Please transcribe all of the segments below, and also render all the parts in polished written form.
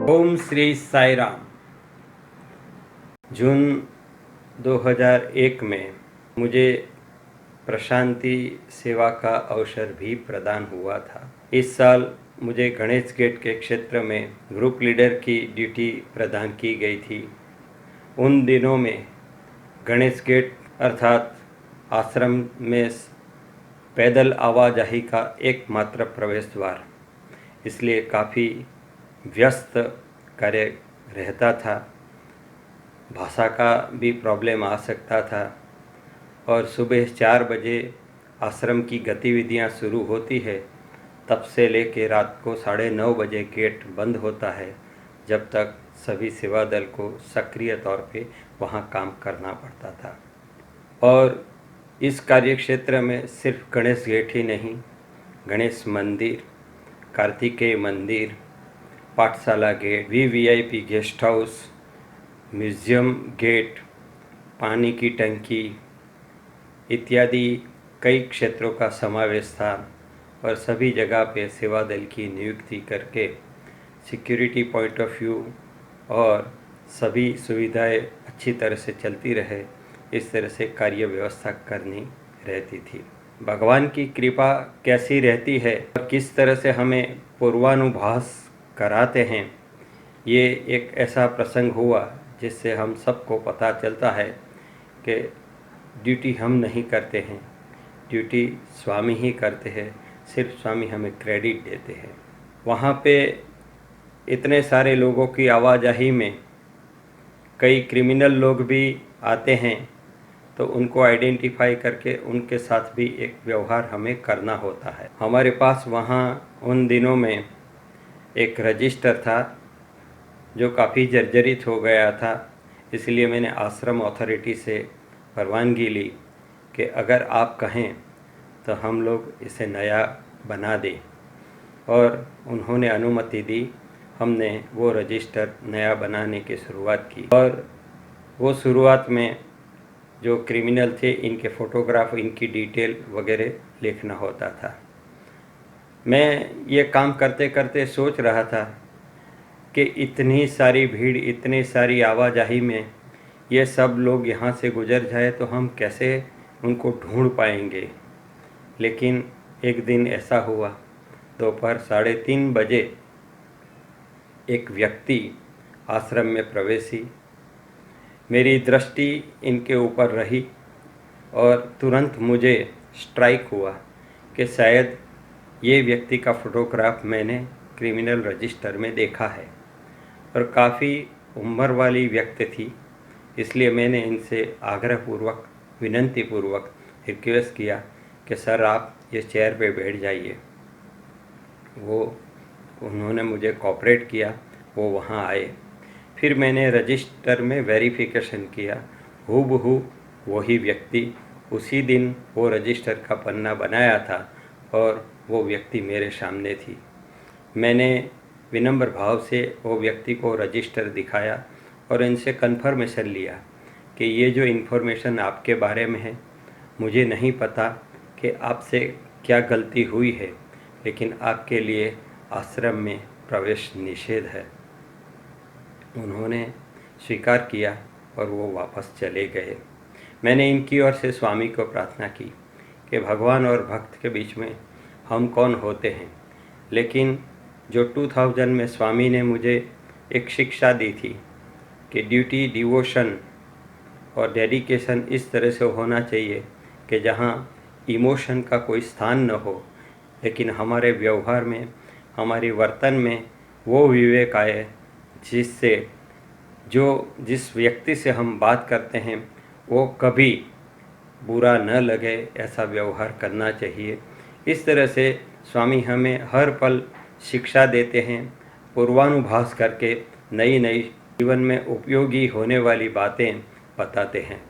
ओम श्री साई राम। जून 2001 में मुझे प्रशांति सेवा का अवसर भी प्रदान हुआ था। इस साल मुझे गणेश गेट के क्षेत्र में ग्रुप लीडर की ड्यूटी प्रदान की गई थी। उन दिनों में गणेश गेट अर्थात आश्रम में पैदल आवाजाही का एकमात्र प्रवेश द्वार, इसलिए काफ़ी व्यस्त कार्य रहता था। भाषा का भी प्रॉब्लम आ सकता था और सुबह 4 बजे आश्रम की गतिविधियां शुरू होती है, तब से लेकर रात को 9:30 बजे गेट बंद होता है, जब तक सभी सेवा दल को सक्रिय तौर पे वहां काम करना पड़ता था। और इस कार्य क्षेत्र में सिर्फ गणेश गेट ही नहीं, गणेश मंदिर, कार्तिकेय मंदिर, पाठशाला gate, VVIP guest house, museum gate, पानी की टंकी इत्यादि कई क्षेत्रों का समावेश था। और सभी जगह पे सेवा दल की नियुक्ति करके सिक्योरिटी पॉइंट ऑफ व्यू और सभी सुविधाएं अच्छी तरह से चलती रहे, इस तरह से कार्य व्यवस्था करनी रहती थी। भगवान की कृपा कैसी रहती है और किस तरह से हमें पूर्वानुभास कराते हैं, ये एक ऐसा प्रसंग हुआ जिससे हम सबको पता चलता है कि ड्यूटी हम नहीं करते हैं, ड्यूटी स्वामी ही करते हैं, सिर्फ स्वामी हमें क्रेडिट देते हैं। वहाँ पे इतने सारे लोगों की आवाजाही में कई क्रिमिनल लोग भी आते हैं, तो उनको आइडेंटिफाई करके उनके साथ भी एक व्यवहार हमें करना होता है। हमारे पास वहाँ उन दिनों में एक रजिस्टर था जो काफ़ी जर्जरित हो गया था, इसलिए मैंने आश्रम अथॉरिटी से परवानगी ली कि अगर आप कहें तो हम लोग इसे नया बना दें, और उन्होंने अनुमति दी। हमने वो रजिस्टर नया बनाने की शुरुआत की, और वो शुरुआत में जो क्रिमिनल थे, इनके फ़ोटोग्राफ, इनकी डिटेल वगैरह लिखना होता था। मैं ये काम करते करते सोच रहा था कि इतनी सारी भीड़, इतनी सारी आवाजाही में ये सब लोग यहाँ से गुजर जाए तो हम कैसे उनको ढूंढ पाएंगे। लेकिन एक दिन ऐसा हुआ, दोपहर 3:30 बजे एक व्यक्ति आश्रम में प्रवेशी। मेरी दृष्टि इनके ऊपर रही और तुरंत मुझे स्ट्राइक हुआ कि शायद ये व्यक्ति का फ़ोटोग्राफ मैंने क्रिमिनल रजिस्टर में देखा है, और काफ़ी उम्र वाली व्यक्ति थी, इसलिए मैंने इनसे आग्रहपूर्वक, विनंतीपूर्वक रिक्वेस्ट किया कि सर आप ये चेयर पे बैठ जाइए। उन्होंने मुझे कोऑपरेट किया, वो वहाँ आए। फिर मैंने रजिस्टर में वेरिफिकेशन किया, हूबहू वही व्यक्ति, उसी दिन वो रजिस्टर का पन्ना बनाया था और वो व्यक्ति मेरे सामने थी। मैंने विनम्र भाव से वो व्यक्ति को रजिस्टर दिखाया और इनसे कन्फर्मेशन लिया कि ये जो इन्फॉर्मेशन आपके बारे में है, मुझे नहीं पता कि आपसे क्या गलती हुई है, लेकिन आपके लिए आश्रम में प्रवेश निषेध है। उन्होंने स्वीकार किया और वो वापस चले गए। मैंने इनकी ओर से स्वामी को प्रार्थना की कि भगवान और भक्त के बीच में हम कौन होते हैं, लेकिन जो 2000 में स्वामी ने मुझे एक शिक्षा दी थी कि ड्यूटी, डिवोशन और डेडिकेशन इस तरह से होना चाहिए कि जहाँ इमोशन का कोई स्थान न हो, लेकिन हमारे व्यवहार में, हमारी वर्तन में वो विवेक आए जिससे जिस व्यक्ति से हम बात करते हैं वो कभी बुरा न लगे, ऐसा व्यवहार करना चाहिए। इस तरह से स्वामी हमें हर पल शिक्षा देते हैं, पूर्वानुभास करके नई नई जीवन में उपयोगी होने वाली बातें बताते हैं।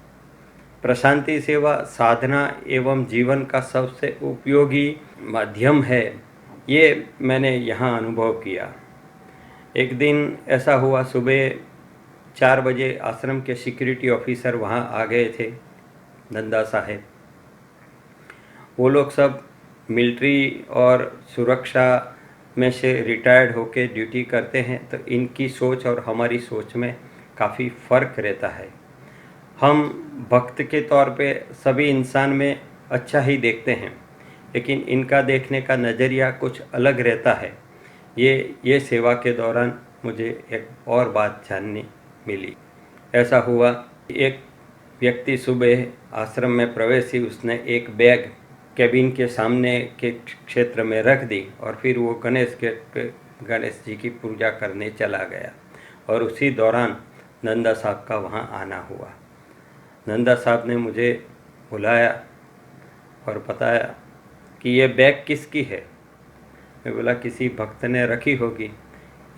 प्रशांति सेवा साधना एवं जीवन का सबसे उपयोगी माध्यम है, ये मैंने यहाँ अनुभव किया। एक दिन ऐसा हुआ, सुबह 4 बजे आश्रम के सिक्योरिटी ऑफिसर वहाँ आ गए थे, नंदा साहेब। वो लोग सब मिलिट्री और सुरक्षा में से रिटायर्ड होके ड्यूटी करते हैं तो इनकी सोच और हमारी सोच में काफ़ी फ़र्क रहता है। हम भक्त के तौर पे सभी इंसान में अच्छा ही देखते हैं, लेकिन इनका देखने का नज़रिया कुछ अलग रहता है। ये सेवा के दौरान मुझे एक और बात जानने मिली। ऐसा हुआ, एक व्यक्ति सुबह आश्रम में प्रवेश ही उसने एक बैग कैबिन के सामने के क्षेत्र में रख दी और फिर वो गणेश गेट पे गणेश जी की पूजा करने चला गया और उसी दौरान नंदा साहब का वहाँ आना हुआ। नंदा साहब ने मुझे बुलाया और बताया कि ये बैग किसकी है। मैं बोला किसी भक्त ने रखी होगी,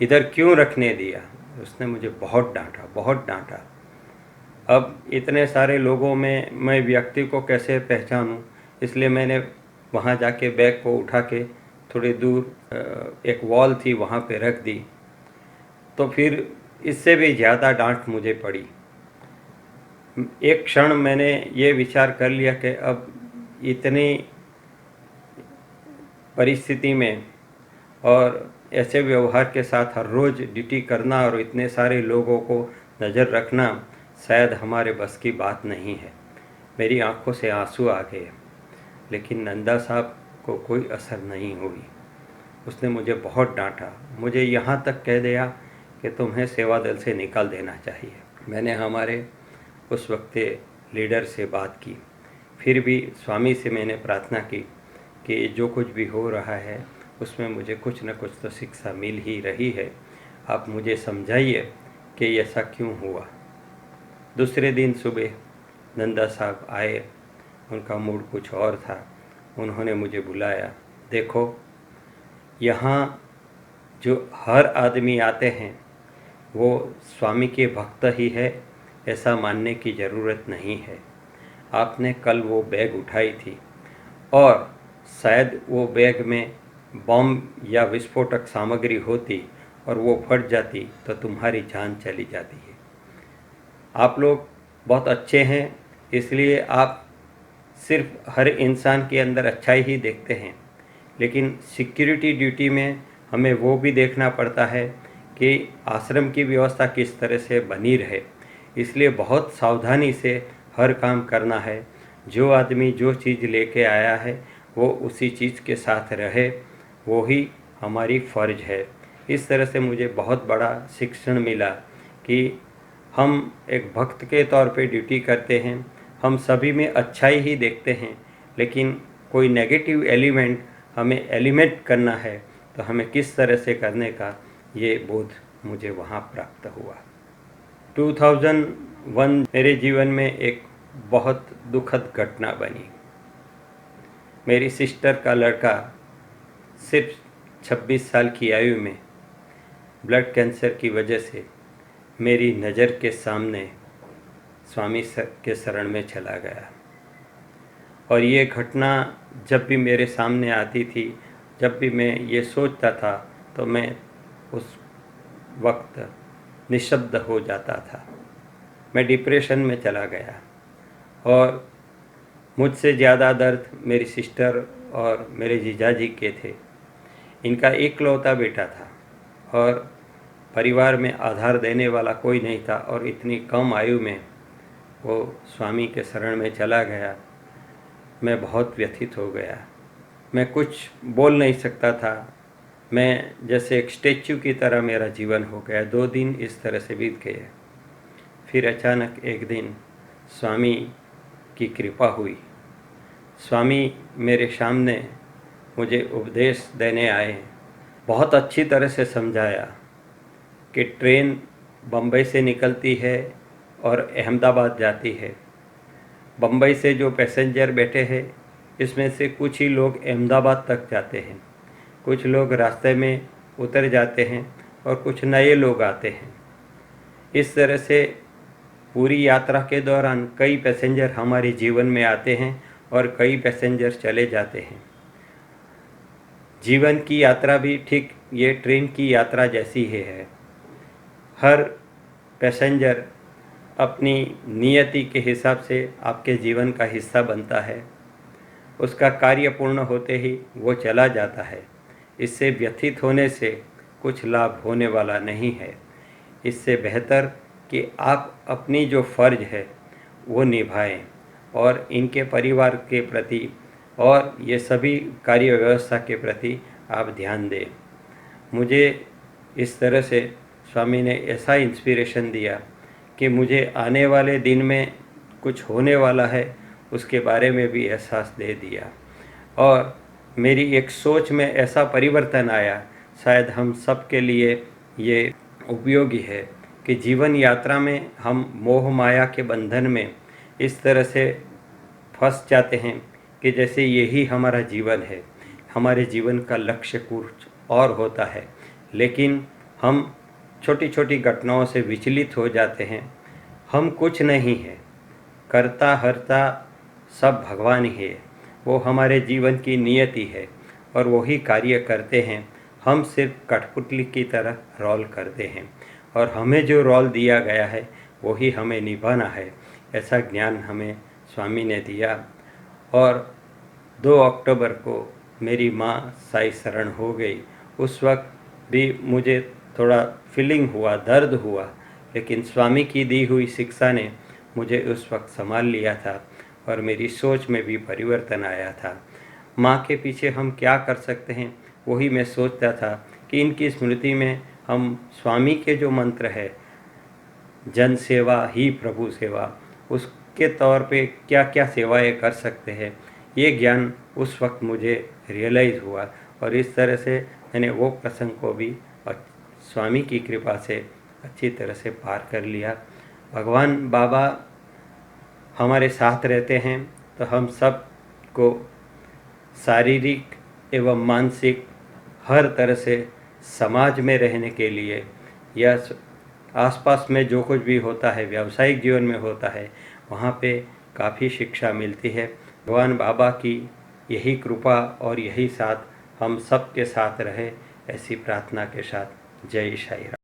इधर क्यों रखने दिया। उसने मुझे बहुत डांटा। अब इतने सारे लोगों में मैं व्यक्ति को कैसे पहचानूं, इसलिए मैंने वहाँ जाके बैग को उठा के थोड़ी दूर एक वॉल थी वहाँ पे रख दी। तो फिर इससे भी ज़्यादा डांट मुझे पड़ी। एक क्षण मैंने ये विचार कर लिया कि अब इतनी परिस्थिति में और ऐसे व्यवहार के साथ हर रोज़ ड्यूटी करना और इतने सारे लोगों को नज़र रखना शायद हमारे बस की बात नहीं है। मेरी आंखों से आंसू आ गए, लेकिन नंदा साहब को कोई असर नहीं हुई। उसने मुझे बहुत डांटा, मुझे यहाँ तक कह दिया कि तुम्हें सेवा दल से निकाल देना चाहिए। मैंने हमारे उस वक्त लीडर से बात की, फिर भी स्वामी से मैंने प्रार्थना की कि जो कुछ भी हो रहा है उसमें मुझे कुछ न कुछ तो शिक्षा मिल ही रही है, आप मुझे समझाइए कि ऐसा क्यों हुआ। दूसरे दिन सुबह नंदा साहब आए, उनका मूड कुछ और था। उन्होंने मुझे बुलाया, देखो यहाँ जो हर आदमी आते हैं वो स्वामी के भक्त ही है, ऐसा मानने की ज़रूरत नहीं है। आपने कल वो बैग उठाई थी और शायद वो बैग में बम या विस्फोटक सामग्री होती और वो फट जाती तो तुम्हारी जान चली जाती है। आप लोग बहुत अच्छे हैं, इसलिए आप सिर्फ हर इंसान के अंदर अच्छाई ही देखते हैं, लेकिन सिक्योरिटी ड्यूटी में हमें वो भी देखना पड़ता है कि आश्रम की व्यवस्था किस तरह से बनी रहे। इसलिए बहुत सावधानी से हर काम करना है। जो आदमी जो चीज़ लेके आया है वो उसी चीज़ के साथ रहे, वो ही हमारी फ़र्ज है। इस तरह से मुझे बहुत बड़ा शिक्षण मिला कि हम एक भक्त के तौर पे ड्यूटी करते हैं, हम सभी में अच्छाई ही देखते हैं, लेकिन कोई नेगेटिव एलिमेंट हमें एलिमिनेट करना है तो हमें किस तरह से करने का ये बोध मुझे वहाँ प्राप्त हुआ। 2001 मेरे जीवन में एक बहुत दुखद घटना बनी। मेरी सिस्टर का लड़का सिर्फ 26 साल की आयु में ब्लड कैंसर की वजह से मेरी नज़र के सामने स्वामी के शरण में चला गया। और ये घटना जब भी मेरे सामने आती थी, जब भी मैं ये सोचता था तो मैं उस वक्त निशब्द हो जाता था। मैं डिप्रेशन में चला गया और मुझसे ज़्यादा दर्द मेरी सिस्टर और मेरे जीजाजी के थे। इनका इकलौता बेटा था और परिवार में आधार देने वाला कोई नहीं था और इतनी कम आयु में वो स्वामी के शरण में चला गया। मैं बहुत व्यथित हो गया। मैं कुछ बोल नहीं सकता था। मैं जैसे एक स्टैच्यू की तरह मेरा जीवन हो गया। 2 दिन इस तरह से बीत गए। फिर अचानक एक दिन स्वामी की कृपा हुई। स्वामी मेरे सामने मुझे उपदेश देने आए। बहुत अच्छी तरह से समझाया कि ट्रेन बम्बई से निकलती है और अहमदाबाद जाती है। बम्बई से जो पैसेंजर बैठे हैं इसमें से कुछ ही लोग अहमदाबाद तक जाते हैं, कुछ लोग रास्ते में उतर जाते हैं और कुछ नए लोग आते हैं। इस तरह से पूरी यात्रा के दौरान कई पैसेंजर हमारे जीवन में आते हैं और कई पैसेंजर चले जाते हैं। जीवन की यात्रा भी ठीक ये ट्रेन की यात्रा जैसी ही है। हर पैसेंजर अपनी नियति के हिसाब से आपके जीवन का हिस्सा बनता है। उसका कार्य पूर्ण होते ही वो चला जाता है, इससे व्यथित होने से कुछ लाभ होने वाला नहीं है। इससे बेहतर कि आप अपनी जो फ़र्ज है वो निभाएं और इनके परिवार के प्रति और ये सभी कार्य व्यवस्था के प्रति आप ध्यान दें। मुझे इस तरह से स्वामी ने ऐसा इंस्पिरेशन दिया कि मुझे आने वाले दिन में कुछ होने वाला है उसके बारे में भी एहसास दे दिया और मेरी एक सोच में ऐसा परिवर्तन आया। शायद हम सब के लिए ये उपयोगी है कि जीवन यात्रा में हम मोह माया के बंधन में इस तरह से फंस जाते हैं कि जैसे यही हमारा जीवन है, हमारे जीवन का लक्ष्य कुछ और होता है, लेकिन हम छोटी छोटी घटनाओं से विचलित हो जाते हैं। हम कुछ नहीं है, करता हरता सब भगवान ही है, वो हमारे जीवन की नियति है और वही कार्य करते हैं। हम सिर्फ कठपुतली की तरह रोल करते हैं और हमें जो रोल दिया गया है वही हमें निभाना है। ऐसा ज्ञान हमें स्वामी ने दिया। और 2 अक्टूबर को मेरी माँ साई शरण हो गई। उस वक्त भी मुझे थोड़ा फीलिंग हुआ, दर्द हुआ, लेकिन स्वामी की दी हुई शिक्षा ने मुझे उस वक्त संभाल लिया था और मेरी सोच में भी परिवर्तन आया था। माँ के पीछे हम क्या कर सकते हैं वही मैं सोचता था कि इनकी स्मृति में हम स्वामी के जो मंत्र है, जन सेवा ही प्रभु सेवा, उसके तौर पे क्या क्या सेवाएं कर सकते हैं, ये ज्ञान उस वक्त मुझे रियलाइज़ हुआ और इस तरह से मैंने वो प्रसंग को भी स्वामी की कृपा से अच्छी तरह से पार कर लिया। भगवान बाबा हमारे साथ रहते हैं तो हम सब को शारीरिक एवं मानसिक हर तरह से समाज में रहने के लिए या आसपास में जो कुछ भी होता है, व्यावसायिक जीवन में होता है, वहाँ पे काफ़ी शिक्षा मिलती है। भगवान बाबा की यही कृपा और यही साथ हम सब के साथ रहे, ऐसी प्रार्थना के साथ जय साई राम।